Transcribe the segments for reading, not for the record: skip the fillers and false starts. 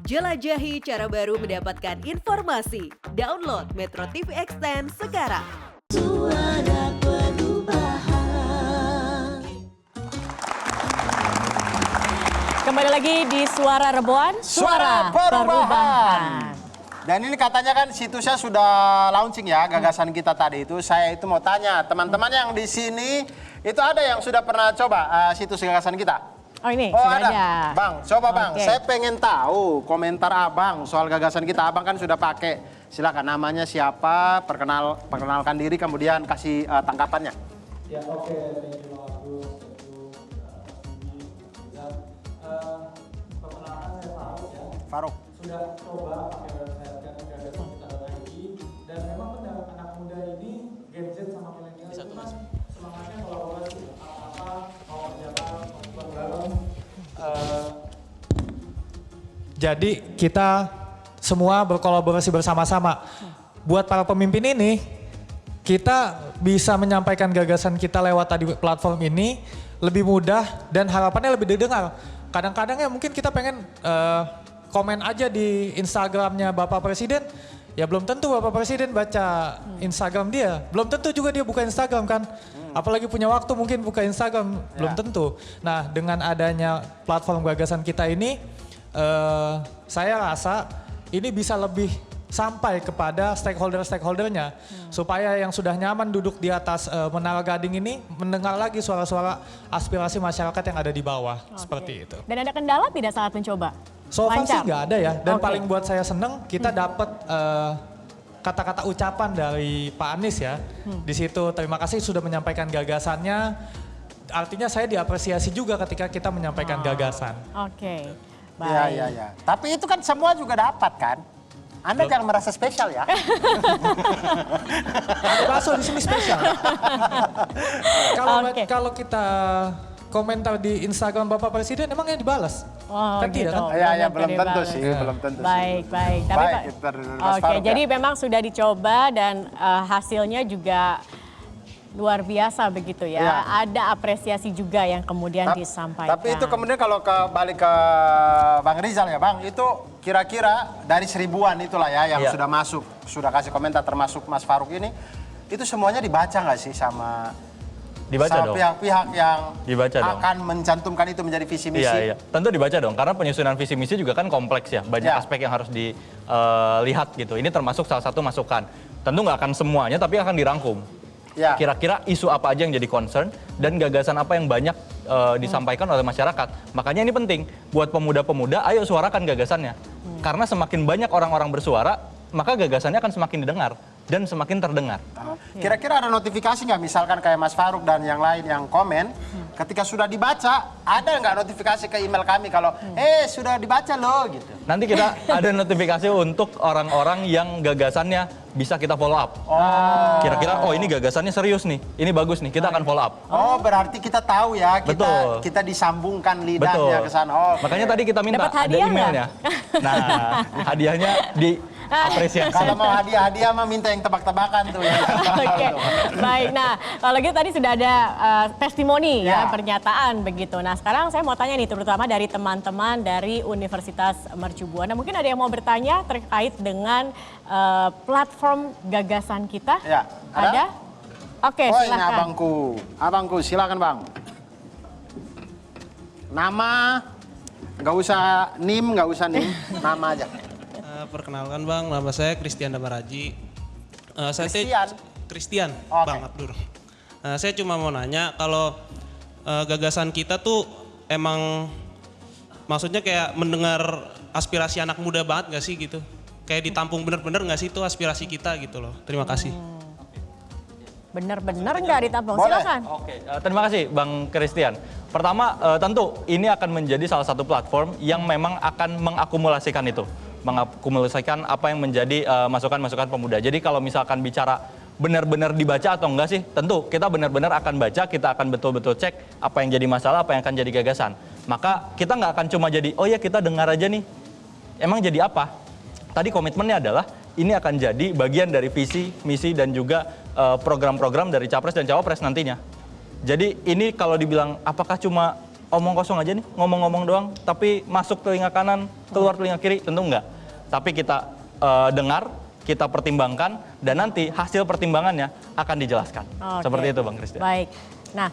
Jelajahi cara baru mendapatkan informasi. Download Metro TV Extend sekarang. Suara perubahan. Kembali lagi di Suara Reboan, Suara Perubahan. Dan ini katanya kan situsnya sudah launching ya, gagasan kita tadi itu. Saya itu mau tanya, teman-teman yang di sini itu ada yang sudah pernah coba situs gagasan kita? Oh ini, Oh sudah ada. ada. Bang, coba Bang, Oke. saya pengen tahu komentar Abang soal gagasan kita. Abang kan sudah pakai. Silakan, namanya siapa, perkenalkan diri, kemudian kasih tanggapannya. Ya oke, thank you Bang Agus, thank you Indi, dan perkenalkan saya Faruk ya. Faruk. Sudah coba pakai website gagasan.id dan memang benar anak muda ini Gen Z sama milenial itu kan semangatnya kolaborasi, apa-apa mau kerjakan, mau buat bareng. Jadi kita semua berkolaborasi bersama-sama. Buat para pemimpin ini, kita bisa menyampaikan gagasan kita lewat tadi platform ini lebih mudah dan harapannya lebih didengar. Kadang-kadang ya mungkin kita pengen komen aja di Instagramnya Bapak Presiden, ya belum tentu Bapak Presiden baca Instagram dia, belum tentu juga dia buka Instagram kan. Apalagi punya waktu mungkin buka Instagram, belum tentu. Nah dengan adanya platform gagasan kita ini, saya rasa ini bisa lebih sampai kepada stakeholder-stakeholdernya. Supaya yang sudah nyaman duduk di atas menara gading ini mendengar lagi suara-suara aspirasi masyarakat yang ada di bawah. Seperti itu. Dan ada kendala tidak saat mencoba? So far sih Lancar? nggak ada ya. Dan Oke. paling buat saya seneng kita dapat kata-kata ucapan dari Pak Anies ya. Di situ terima kasih sudah menyampaikan gagasannya. Artinya saya diapresiasi juga ketika kita menyampaikan gagasan. Oke, baik. Iya, iya, iya. Tapi itu kan semua juga dapat kan? Anda jangan merasa spesial ya. Ada bakso di sini spesial. Oke. Kalau kita komentar di Instagram Bapak Presiden emangnya dibalas? Oh, Kan gitu. tidak kan? Iya, iya, Belum belum tentu dibalas. sih, belum tentu sih. Baik, baik. Tapi Baik, Pak, kita dari Mas oke, Faruk, jadi ya. memang sudah dicoba dan hasilnya juga luar biasa begitu ya. Iya. Ada apresiasi juga yang kemudian disampaikan. Tapi itu kemudian kalau balik ke Bang Rizal ya Bang, itu kira-kira dari 1000-an itulah ya yang Iya. sudah masuk, sudah kasih komentar termasuk Mas Faruk ini, itu semuanya dibaca nggak sih sama Dibaca dong. pihak-pihak yang Dibaca dong. akan mencantumkan itu menjadi visi misi? Iya, iya. Tentu dibaca dong, karena penyusunan visi misi juga kan kompleks ya. Banyak Ya. aspek yang harus dilihat gitu. Ini termasuk salah satu masukan. Tentu nggak akan semuanya, tapi akan dirangkum. Ya. Kira-kira isu apa aja yang jadi concern dan gagasan apa yang banyak disampaikan oleh masyarakat. Makanya ini penting buat pemuda-pemuda, ayo suarakan gagasannya. Karena semakin banyak orang-orang bersuara, maka gagasannya akan semakin didengar dan semakin terdengar. Kira-kira ada notifikasi nggak misalkan kayak Mas Faruk dan yang lain yang komen, ketika sudah dibaca, ada nggak notifikasi ke email kami kalau, sudah dibaca loh gitu. Nanti kita ada notifikasi untuk orang-orang yang gagasannya bisa kita follow up. Kira-kira, oh ini gagasannya serius nih, ini bagus nih, kita akan follow up. Oh, berarti kita tahu ya, Betul. kita disambungkan lidahnya Betul. ke sana. Oh, Makanya tadi kita minta Dapat ada hadiah emailnya. Nah, hadiahnya diapresiasi. kalau mau hadiah mah minta yang tebak-tebakan tuh ya. Oke, baik. Nah, kalau gitu tadi sudah ada testimoni ya, Ya. pernyataan begitu. Nah, sekarang saya mau tanya nih, terutama dari teman-teman dari Universitas Mercu Buana. Mungkin ada yang mau bertanya terkait dengan platform gagasan kita? Ya, ada? Oke, Oh, ini silakan. abangku, silakan Bang. Nama, nggak usah NIM, nama aja. Perkenalkan Bang, nama saya Christian Damaraji. Christian? Christian, Oke. Bang Abdur. Saya cuma mau nanya kalau gagasan kita tuh emang maksudnya kayak mendengar aspirasi anak muda banget gak sih gitu? Kayak ditampung bener-bener gak sih itu aspirasi kita gitu loh. Terima kasih. Bener-bener nggak ditampung? Boleh. Silakan. Oke, terima kasih Bang Christian. Pertama, tentu ini akan menjadi salah satu platform yang memang akan mengakumulasikan itu. Mengakumulasikan apa yang menjadi masukan-masukan pemuda. Jadi kalau misalkan bicara benar-benar dibaca atau enggak sih, tentu kita benar-benar akan baca, kita akan betul-betul cek apa yang jadi masalah, apa yang akan jadi gagasan. Maka kita nggak akan cuma jadi, oh ya kita dengar aja nih. Emang jadi apa? Tadi komitmennya adalah ini akan jadi bagian dari visi, misi, dan juga program-program dari Capres dan Cawapres nantinya. Jadi ini kalau dibilang apakah cuma omong kosong aja nih, ngomong-ngomong doang, tapi masuk telinga kanan, keluar telinga kiri, tentu enggak. Tapi kita dengar, kita pertimbangkan, dan nanti hasil pertimbangannya akan dijelaskan. Oke. Seperti itu Bang Christian. Baik. Nah,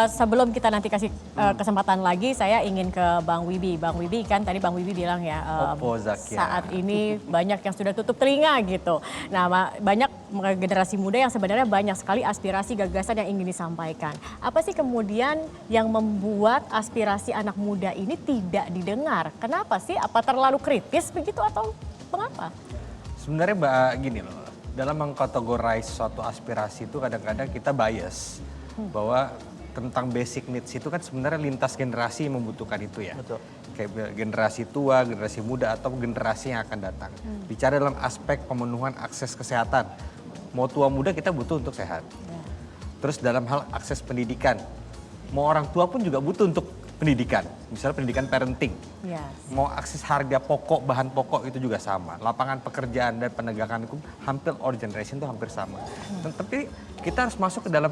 sebelum kita nanti kasih kesempatan lagi, saya ingin ke Bang Wibi. Bang Wibi kan tadi Bang Wibi bilang ya, Opo Zakia. saat ini banyak yang sudah tutup telinga gitu. Nah, banyak generasi muda yang sebenarnya banyak sekali aspirasi gagasan yang ingin disampaikan. Apa sih kemudian yang membuat aspirasi anak muda ini tidak didengar? Kenapa sih? Apa terlalu kritis begitu atau mengapa? Sebenarnya Mbak gini loh, dalam mengkategorize suatu aspirasi itu kadang-kadang kita bias. Bahwa tentang basic needs itu kan sebenarnya lintas generasi yang membutuhkan itu ya. Betul. Kayak generasi tua, generasi muda, atau generasi yang akan datang. Bicara dalam aspek pemenuhan akses kesehatan. Mau tua muda kita butuh untuk sehat. Terus dalam hal akses pendidikan. Mau orang tua pun juga butuh untuk pendidikan. Misalnya pendidikan parenting. Yes. Mau akses harga pokok, bahan pokok itu juga sama. Lapangan pekerjaan dan penegakan hukum hampir all generation itu hampir sama. Tapi kita harus masuk ke dalam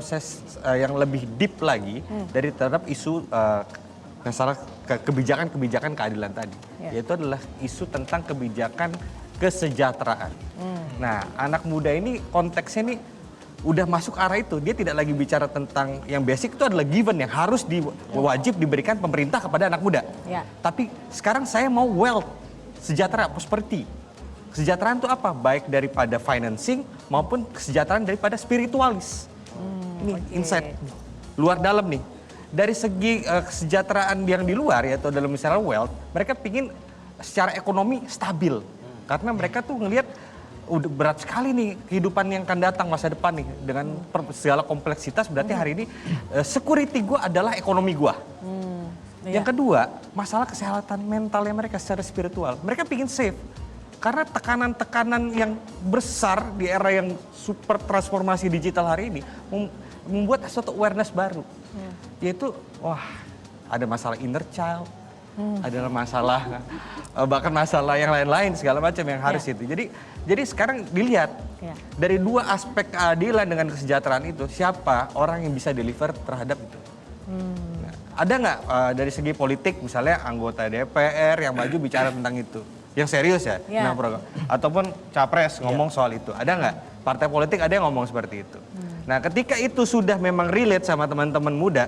yang lebih deep lagi dari terhadap isu masalah kebijakan-kebijakan keadilan tadi. Yaitu adalah isu tentang kebijakan kesejahteraan. Nah, anak muda ini konteksnya ini udah masuk arah itu. Dia tidak lagi bicara tentang yang basic, itu adalah given yang harus wajib diberikan pemerintah kepada anak muda. Ya. Tapi sekarang saya mau wealth, sejahtera, prosperity. Kesejahteraan itu apa? Baik daripada financing maupun kesejahteraan daripada spiritualis. Ini insight luar dalam nih. Dari segi kesejahteraan yang di luar, yaitu dalam misalnya wealth, mereka pingin secara ekonomi stabil. Karena mereka tuh ngelihat udah berat sekali nih kehidupan yang akan datang masa depan nih. Dengan segala kompleksitas, berarti hari ini security gue adalah ekonomi gue. Yang kedua, masalah kesehatan mentalnya mereka secara spiritual. Mereka pingin safe. Karena tekanan-tekanan yang besar di era yang super transformasi digital hari ini membuat suatu awareness baru. Yaitu, wah ada masalah inner child, ada masalah, bahkan masalah yang lain-lain segala macam yang harus itu. Jadi sekarang dilihat dari dua aspek keadilan dengan kesejahteraan itu, siapa orang yang bisa deliver terhadap itu. Nah, ada nggak dari segi politik misalnya anggota DPR yang maju bicara tentang itu? Yang serius ya, nah, program. Ataupun capres ngomong soal itu, ada nggak? Partai politik ada yang ngomong seperti itu. Nah, ketika itu sudah memang relate sama teman-teman muda,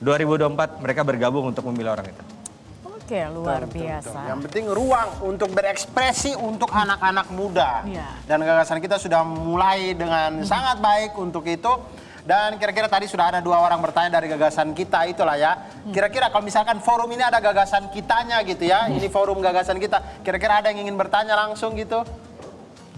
2024 mereka bergabung untuk memilih orang itu. Oke, luar biasa. Yang penting ruang untuk berekspresi untuk anak-anak muda. Iya. Dan gagasan kita sudah mulai dengan sangat baik untuk itu. Dan kira-kira tadi sudah ada 2 orang bertanya dari gagasan kita itulah ya. Kira-kira kalau misalkan forum ini ada gagasan kitanya gitu ya. Ini forum gagasan kita. Kira-kira ada yang ingin bertanya langsung gitu?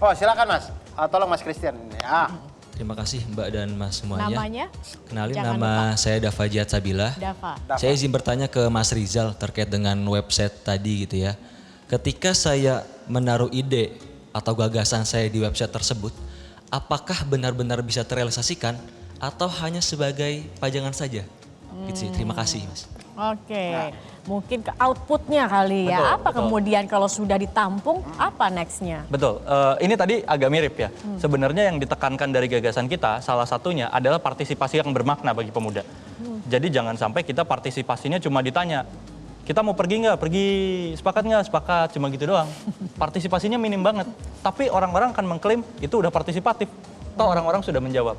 Oh silakan Mas. Tolong Mas Christian. Ya. Terima kasih Mbak dan Mas semuanya. Namanya? Kenalin, Jangan nama saya Dava Jihad Sabila. Dava. Saya izin bertanya ke Mas Rizal terkait dengan website tadi gitu ya. Ketika saya menaruh ide atau gagasan saya di website tersebut, apakah benar-benar bisa terrealisasikan atau hanya sebagai pajangan saja? Gitu sih. Terima kasih Mas. Oke, mungkin ke outputnya kali ya. Betul, Apa betul. kemudian kalau sudah ditampung, apa nextnya? Betul, ini tadi agak mirip ya. Sebenarnya yang ditekankan dari gagasan kita, salah satunya adalah partisipasi yang bermakna bagi pemuda. Jadi jangan sampai kita partisipasinya cuma ditanya, kita mau pergi nggak? Pergi, sepakat nggak? Sepakat, cuma gitu doang. Partisipasinya minim banget. Tapi orang-orang akan mengklaim itu udah partisipatif. Toh orang-orang sudah menjawab.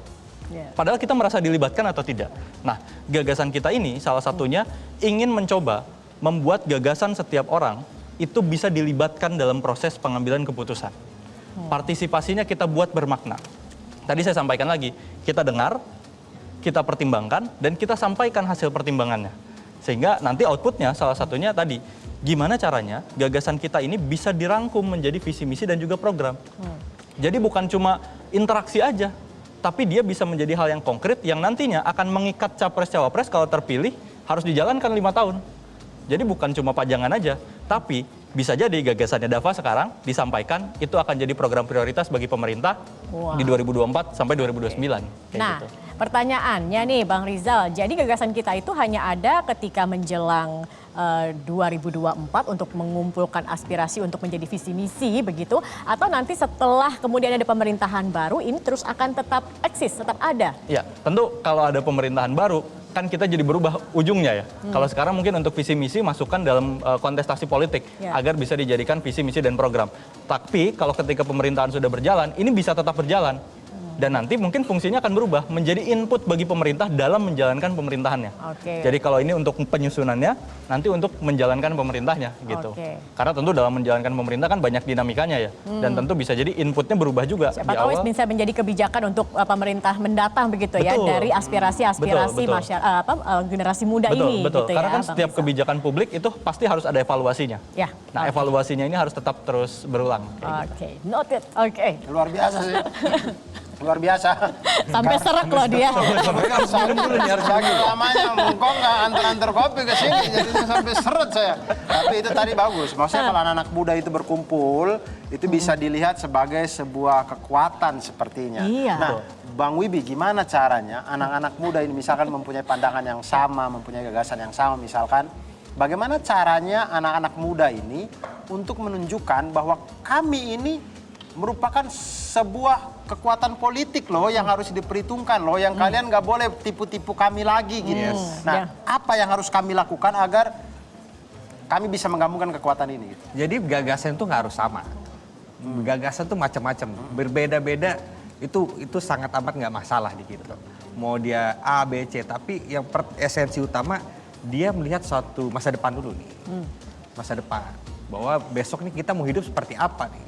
Padahal kita merasa dilibatkan atau tidak. Nah, gagasan kita ini salah satunya ingin mencoba membuat gagasan setiap orang itu bisa dilibatkan dalam proses pengambilan keputusan. Partisipasinya kita buat bermakna. Tadi saya sampaikan lagi, kita dengar, kita pertimbangkan, dan kita sampaikan hasil pertimbangannya. Sehingga nanti outputnya salah satunya tadi, gimana caranya gagasan kita ini bisa dirangkum menjadi visi misi dan juga program. Jadi bukan cuma interaksi aja, tapi dia bisa menjadi hal yang konkret yang nantinya akan mengikat capres-cawapres kalau terpilih harus dijalankan 5 tahun. Jadi bukan cuma pajangan aja, tapi bisa jadi gagasannya Dava sekarang disampaikan itu akan jadi program prioritas bagi pemerintah di 2024 sampai 2029. Kayak Nah, gitu. pertanyaannya nih Bang Rizal, jadi gagasan kita itu hanya ada ketika menjelang 2024 untuk mengumpulkan aspirasi untuk menjadi visi misi begitu, atau nanti setelah kemudian ada pemerintahan baru ini terus akan tetap eksis, tetap ada? Ya, tentu kalau ada pemerintahan baru, kan kita jadi berubah ujungnya ya. Kalau sekarang mungkin untuk visi misi masukkan dalam kontestasi politik agar bisa dijadikan visi misi dan program. Tapi kalau ketika pemerintahan sudah berjalan, ini bisa tetap berjalan. Dan nanti mungkin fungsinya akan berubah menjadi input bagi pemerintah dalam menjalankan pemerintahannya. Jadi kalau ini untuk penyusunannya, nanti untuk menjalankan pemerintahnya gitu. Karena tentu dalam menjalankan pemerintah kan banyak dinamikanya ya. Dan tentu bisa jadi inputnya berubah juga. Siapa di tahu awal. bisa menjadi kebijakan untuk pemerintah mendatang begitu ya, dari aspirasi-aspirasi generasi muda ini. Betul. Gitu Karena ya, kan Bang setiap Rizal. kebijakan publik itu pasti harus ada evaluasinya. Ya. Nah, evaluasinya ini harus tetap terus berulang. Oke, noted. Oke. Luar biasa sih. Luar biasa. Sampai serak loh dia. Saking lamanya kok nggak antar-antar kopi ke sini, jadinya sampai seret saya. Tapi itu tadi bagus. Maksudnya kalau anak-anak muda itu berkumpul, itu bisa dilihat sebagai sebuah kekuatan sepertinya. Iya. Nah, Bang Wibi, gimana caranya anak-anak muda ini misalkan mempunyai pandangan yang sama, mempunyai gagasan yang sama misalkan, bagaimana caranya anak-anak muda ini untuk menunjukkan bahwa kami ini merupakan sebuah kekuatan politik loh yang harus diperhitungkan loh, yang kalian nggak boleh tipu-tipu kami lagi gitu. Nah, apa yang harus kami lakukan agar kami bisa menggabungkan kekuatan ini? Gitu? Jadi gagasan itu nggak harus sama. Gagasan itu macam-macam, berbeda-beda itu sangat amat nggak masalah di kita. Mau dia A, B, C, tapi yang esensi utama dia melihat suatu masa depan dulu nih, masa depan. Bahwa besok nih kita mau hidup seperti apa nih?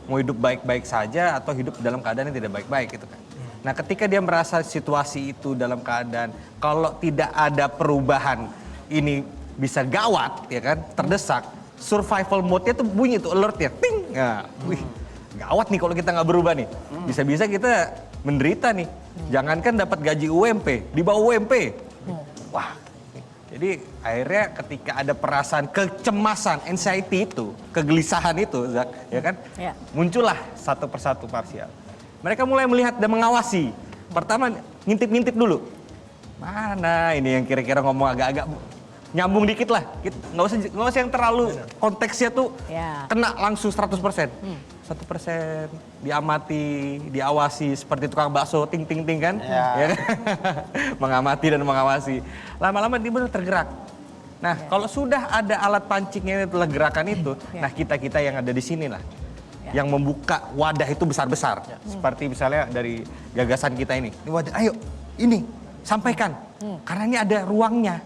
Mau hidup baik-baik saja atau hidup dalam keadaan yang tidak baik-baik gitu kan. Nah ketika dia merasa situasi itu dalam keadaan kalau tidak ada perubahan ini bisa gawat ya kan, terdesak, survival mode-nya tuh bunyi tuh alert-nya, ting. Nah, wih, gawat nih kalau kita nggak berubah nih. Bisa-bisa kita menderita nih. Jangankan dapat gaji UMP, di bawah UMP. Wah. Jadi akhirnya ketika ada perasaan kecemasan, anxiety itu, kegelisahan itu, Zak, ya kan? Ya. Muncullah satu persatu parsial. Mereka mulai melihat dan mengawasi. Pertama ngintip-ngintip dulu. Mana ini yang kira-kira ngomong agak-agak nyambung dikit lah. Nggak usah yang terlalu konteksnya tuh kena langsung 100%. 1% diamati, diawasi seperti tukang bakso ting-ting-ting kan. Ya kan? Mengamati dan mengawasi. Lama-lama dia benar tergerak. Nah kalau sudah ada alat pancingnya itulah gerakan itu, nah kita-kita yang ada di sini lah. Yang membuka wadah itu besar-besar. Seperti misalnya dari gagasan kita ini. Ini wadah, ayo ini sampaikan. Karena ini ada ruangnya.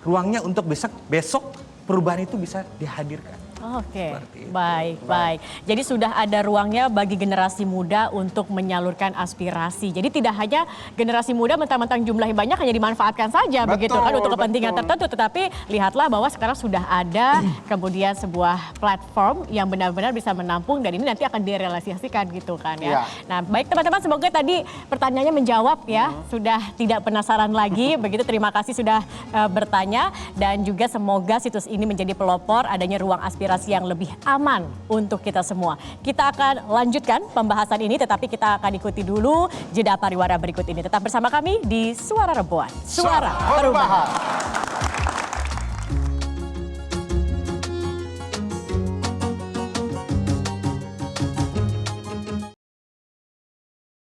Ruangnya untuk besok perubahan itu bisa dihadirkan. Oke, baik. Jadi sudah ada ruangnya bagi generasi muda untuk menyalurkan aspirasi. Jadi tidak hanya generasi muda mentang-mentang jumlahnya banyak hanya dimanfaatkan saja begitu kan untuk kepentingan tertentu. Tetapi lihatlah bahwa sekarang sudah ada kemudian sebuah platform yang benar-benar bisa menampung dan ini nanti akan direalisasikan gitu kan ya. Nah baik teman-teman, semoga tadi pertanyaannya menjawab ya. Sudah tidak penasaran lagi begitu. Terima kasih sudah bertanya dan juga semoga situs ini menjadi pelopor adanya ruang aspirasi yang lebih aman untuk kita semua. Kita akan lanjutkan pembahasan ini tetapi kita akan ikuti dulu jeda pariwara berikut ini. Tetap bersama kami di Suara Rebuan. Suara Perubahan.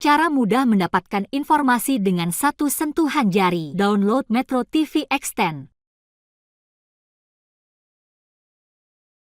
Cara mudah mendapatkan informasi dengan satu sentuhan jari. Download Metro TV Extend.